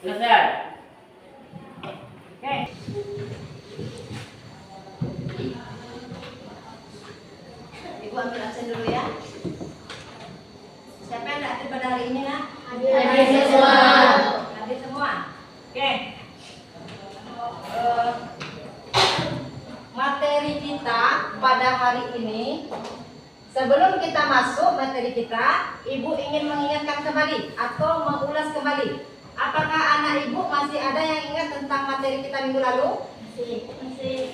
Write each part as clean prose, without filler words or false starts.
Selesai. Oke. Ibu ambil absen dulu ya. Siapa yang hadir pada hari ini, Nak? Hadir semua. Hadir semua. Oke. Materi kita pada hari ini, sebelum kita masuk materi kita, Ibu ingin mengingatkan kembali atau mengulas kembali. Apakah anak Ibu masih ada yang ingat tentang materi kita minggu lalu? Masih.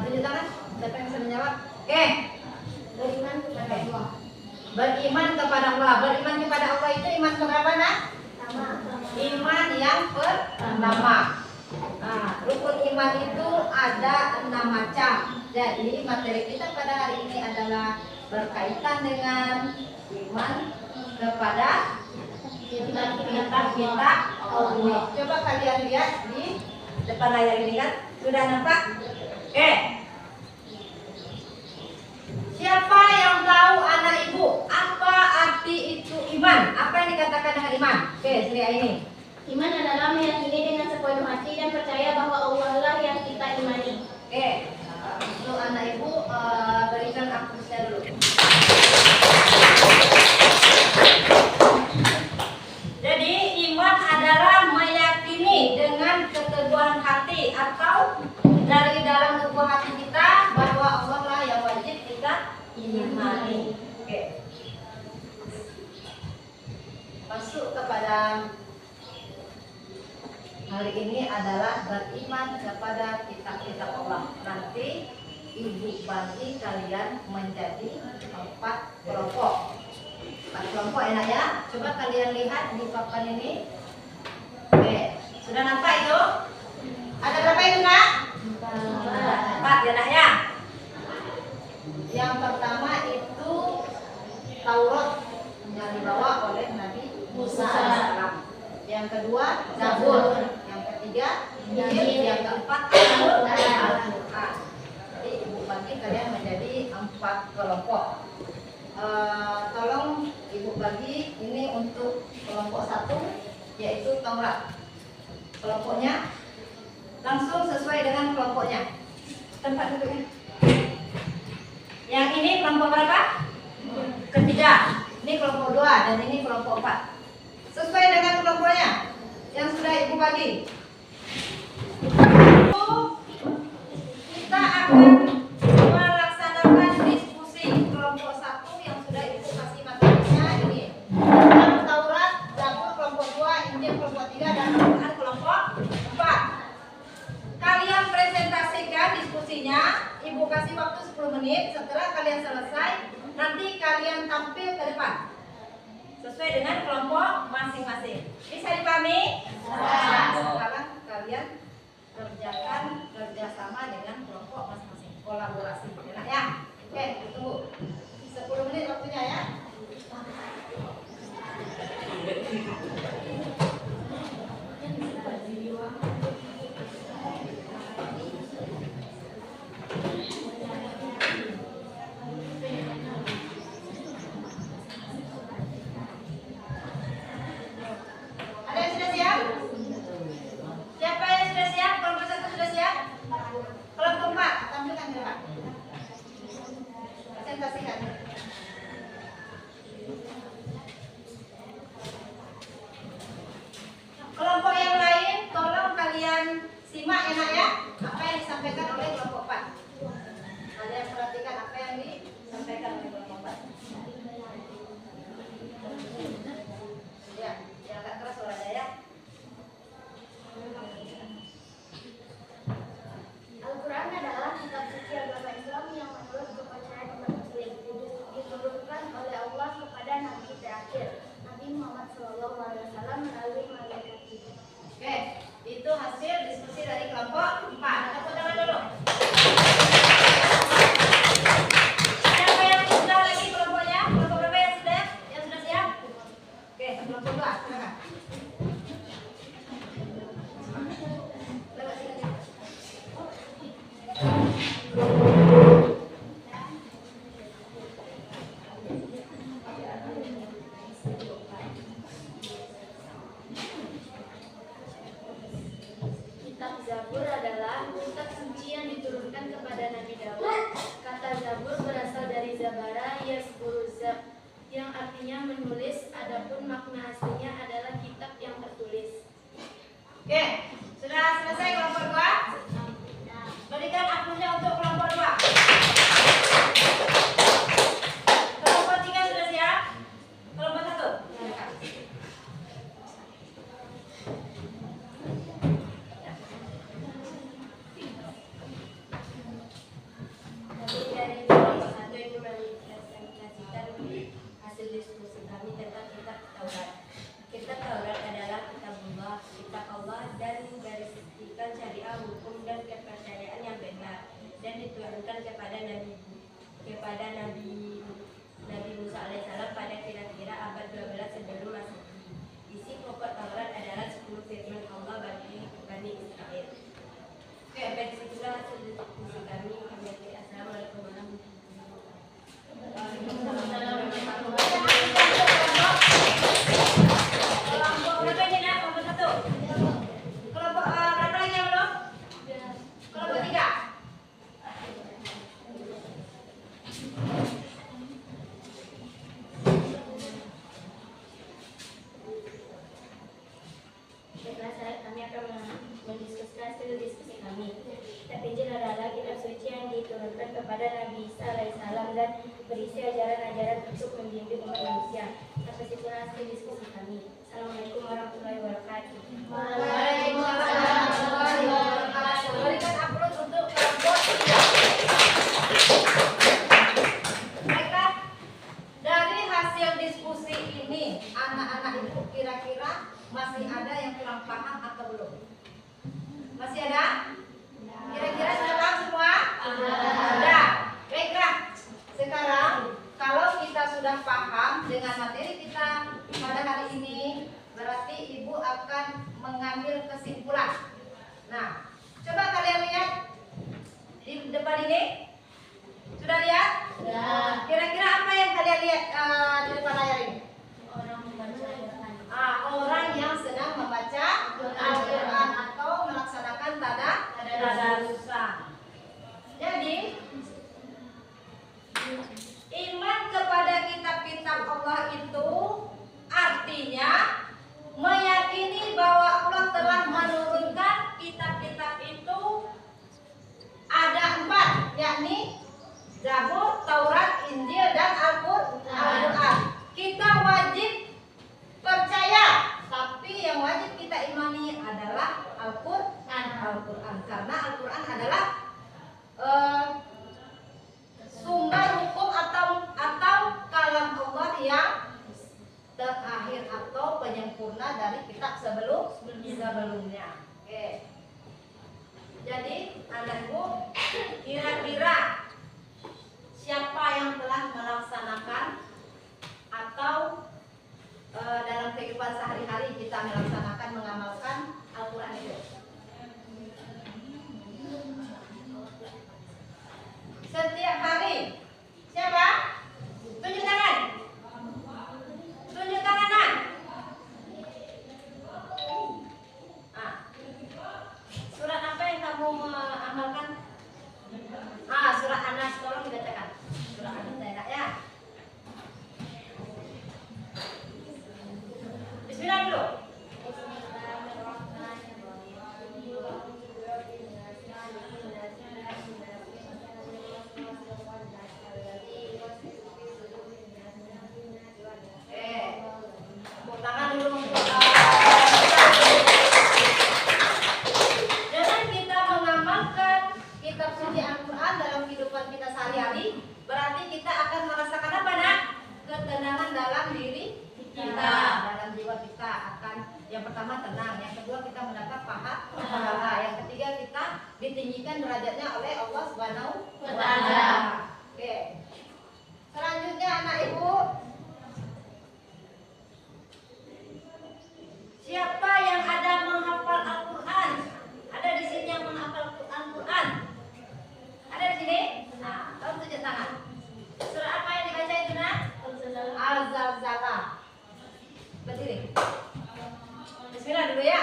Tunjuk tangan. Siapa yang bisa menjawab? Oke. Beriman kepada Allah. Beriman kepada Allah. Beriman kepada Allah itu iman keberapa, Nak? Iman yang pertama. Nah, rukun iman itu ada 6 macam. Jadi materi kita pada hari ini adalah berkaitan dengan iman kepada kitab Allah. Coba kalian lihat di depan layar ini kan, sudah nampak? Oke. Siapa yang tahu anak Ibu apa arti itu iman? Apa yang dikatakan dengan iman? Oke, Sri ini. Iman adalah meyakini dengan sepenuh hati dan percaya bahwa Allah lah yang kita imani. Oke, untuk anak Ibu berikan aplausnya dulu. Jadi iman adalah meyakini dengan keteguhan hati atau dari dalam tubuh hati kita bahwa Allah lah yang wajib kita imani. Oke. Masuk kepada hari ini adalah beriman kepada kitab-kitab Allah. Nanti Ibu bagi kalian menjadi 4 kelompok. 4 kelompok enak ya. Coba kalian lihat di papan ini. Oke, sudah nampak itu? Ada berapa itu, Nak? 4 ya, Nak ya. Yang pertama itu Taurat yang dibawa oleh Nabi Musa AS. Yang kedua Zabur. Yang ketiga Injil. Yang keempat Al-Quran. Jadi Ibu bagi kalian menjadi 4 kelompok. Tolong Ibu bagi ini untuk kelompok 1 yaitu Taurat. Kelompoknya langsung sesuai dengan kelompoknya. Tempat duduknya. Yang ini kelompok berapa? Ketiga. Ini kelompok 2 dan ini kelompok 4. Sesuai dengan kelompoknya yang sudah Ibu bagi. Kita akan melaksanakan diskusi kelompok 1 yang sudah Ibu kasih materinya ini. Yang Taurat, Zabur kelompok 2, Injil kelompok 3 dan Al-Quran kelompok 4. Kalian presentasikan diskusinya, Ibu kasih waktu 10 menit. Setelah kalian selesai, nanti kalian tampil ke depan sesuai dengan kelompok masing-masing. Bisa dipahami? Nah, sekarang kalian kerjakan kerjasama dengan kelompok masing-masing, kolaborasi. Enak ya? Oke, tunggu 10 menit waktunya ya. Ada yang sudah siap? Siapa yang sudah siap? Kelompok 1 sudah siap? Kelompok 4 tampilkan di depan. Presentasikan. Kelompok yang lain, tolong kalian simak enak ya apa yang disampaikan oleh kelompok 4. Kalian perhatikan apa yang disampaikan oleh kelompok 4. Ya, yang agak keras suaranya ya. Al-Quran adalah kitab suci agama Islam yang menurut kepercayaan umat Muslim diturunkan oleh Allah kepada Nabi terakhir, Nabi Muhammad SAW melalui malaikat Jibril. Oke, itu hasil diskusi dari kelompok 4. Tepuk tangan dulu. Siapa yang sudah lagi kelompoknya? Kelompok berapa yang sudah siap? Oke, sudah selesai kelompok 2? Berikan akunnya untuk kelompok 2. Kelompok 3 sudah siap? Kelompok 1. Jadi dari kelompok 1 ini merepresentasikan hasil diskusi kami tentang kitab Taurat. Kitab Taurat adalah kitabullah, kitab Allah, dan berisikan syariat hukum dan kepercayaan yang benar dan diturunkan kepada Nabi Musa alaihissalam pada kira-kira abad 12 sebelum Masehi. Isi pokok Taurat adalah 10 firman Allah bagi Bani Israel. Oke, sampai di situlah hasil diskusi kami. Assalamualaikum warahmatullahi Kelompok berapa ini nak? Kelompok 1. Kelompok berapa lagi yang belum? Kelompok 3. Baiklah, kami akan mendiskusikan hasil diskusi kami. Kitab Injil adalah kitab suci yang diturunkan kepada Nabi Isa alaihissalam dan berisi ajaran-ajaran untuk membimbing umat manusia. Sampai situlah hasil diskusi kami. Assalamualaikum warahmatullahi wabarakatuh. Waalaikumsalam warahmatullahi wabarakatuh. Berikan upload untuk kelompok 3. Baiklah, dari hasil diskusi ini, anak-anak itu kira-kira masih ada yang kurang paham atau belum? Masih ada? Kira-kira sudah paham semua? Sudah. Baiklah, sekarang kalau kita sudah paham dengan materi kita pada hari ini, berarti Ibu akan mengambil kesimpulan. Nah, coba kalian lihat di depan ini. Sudah lihat? Sudah. Kira-kira apa yang kalian lihat di depan layar ini? Orang yang sedang membaca Al-Quran atau melaksanakan tadarrusan. Jadi, iman kepada kitab-kitab Allah itu artinya meyakini bahwa Allah telah menurunkan kitab-kitab itu ada 4, yakni Zabur, Taurat, Injil, dan Al-Quran. Kita wajib percaya, tapi yang wajib kita imani adalah Al-Quran, karena Al-Quran adalah sumber hukum atau kalam Allah yang terakhir atau penyempurna dari kitab sebelumnya. Oke. Jadi anak-anakku, kira-kira siapa yang telah melaksanakan atau dalam kehidupan sehari-hari kita melaksanakan, mengamalkan Al-Quran itu? Setiap hari. Siapa? Tunjuk tangan. Tunjuk tangan. Surat apa yang kamu amalkan? Surat An-Nas, tolong dibacakan. Surat An-Nas ya. Bismillah dulu. Tepuk tangan dulu. Dengan kita mengamalkan kitab suci Al-Quran dalam kehidupan kita sehari-hari, berarti kita akan merasakan apa, Nak? Ketenangan dalam diri kita, dalam jiwa kita akan yang pertama tenang, yang kedua kita mendapat pahala, yang ketiga kita ditinggikan derajatnya oleh Allah Subhanahu wa Ta'ala. Oke. Selanjutnya anak ibu, siapa yang ada menghafal Al-Quran? Ada di sini yang menghafal Al-Quran? Ada di sini? Nah, tolong tunjuk tangan. Surah apa yang dibaca itu, Nak? Al-Zalzalah. Berdiri. Bismillah dulu ya.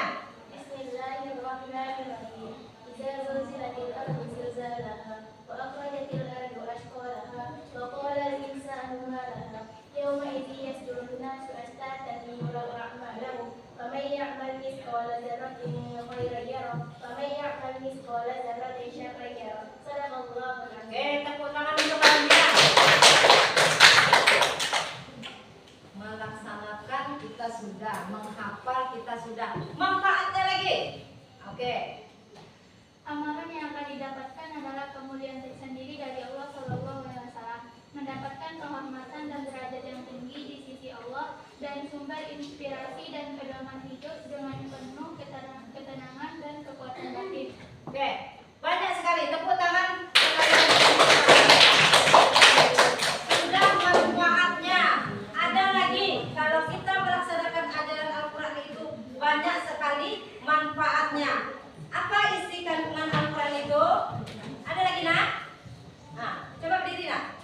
Bismillahirrahmanirrahim. Idza zulzilatil ardu zilzalaha wa akhrajatil ardu ashqalaha wa qala al-insanu ma laha yawma idhin yasdurun nasu ashtatan liyuraw a'malahum wa may يعمل مثقال ذرة خيرا يره ومن يعمل مثقال ذرة شرا يره. صدق الله العظيم. Oke, tepuk tangan untuk kalian. Melaksanakan kita sudah, menghafal kita sudah, manfaatnya lagi. Oke. Amalan yang akan didapatkan adalah kemuliaan tersendiri dari Allah Shallallahu Alaihi Wasallam, mendapatkan kehormatan dan derajat yang tinggi di sisi Allah, dan sumber inspirasi dan pedoman hidup dengan penuh ketenangan dan kekuatan batin. Oke, banyak sekali tepuk tangan. Sudah manfaatnya. Ada lagi, kalau kita melaksanakan ajaran Al-Quran itu banyak sekali manfaatnya. Apa isi kandungan Al-Quran itu? Ada lagi, nak? Nah, coba berdiri, nak.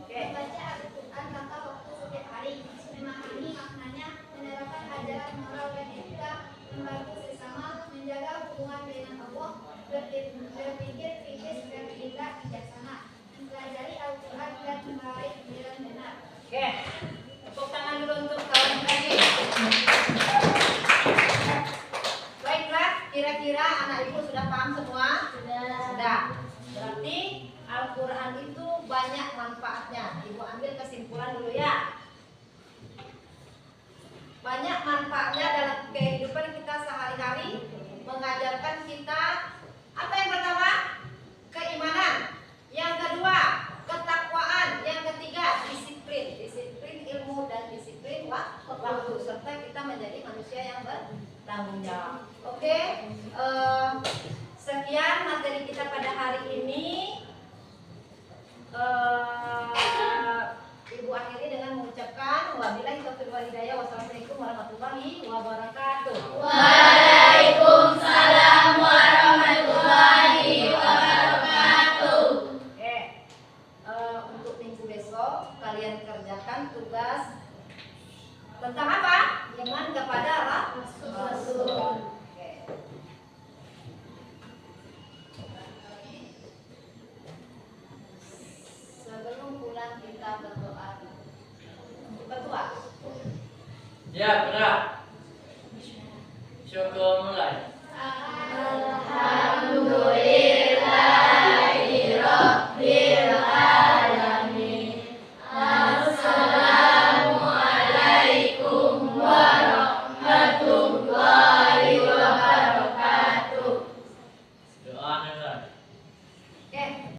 Oke. Membaca Al-Quran maka waktu setiap hari, memahami maknanya, menerapkan ajaran moral dan etika, membantu sesama, menjaga hubungan dengan Allah, berpikir kritis dan bertindak bijaksana, mempelajari Al-Quran dan meraih jalan benar. Oke. Tepuk tangan dulu untuk kawan tadi. Baiklah, kira-kira anak ibu sudah paham semua? Sudah. Berarti Al-Quran itu banyak manfaatnya. Ibu ambil kesimpulan dulu ya. Banyak manfaatnya dalam kehidupan kita sehari-hari, mengajarkan kita apa yang pertama? Keimanan. Yang kedua, ketakwaan. Yang ketiga, disiplin. Disiplin ilmu dan disiplin waktu, serta kita menjadi manusia yang bertanggung jawab. Oke, sekian materi kita pada hari ini. Ibu akhiri dengan mengucapkan wabillahi taufiq wal hidayah. Wassalamualaikum warahmatullahi wabarakatuh. Waalaikumsalam warahmatullahi wabarakatuh. Oke, untuk minggu besok kalian kerjakan tugas tentang apa? Iman kepada Rasul. Oke. Sebelum pulang kita berdoa. Berdoa. Ya, benar. Syukur mulai.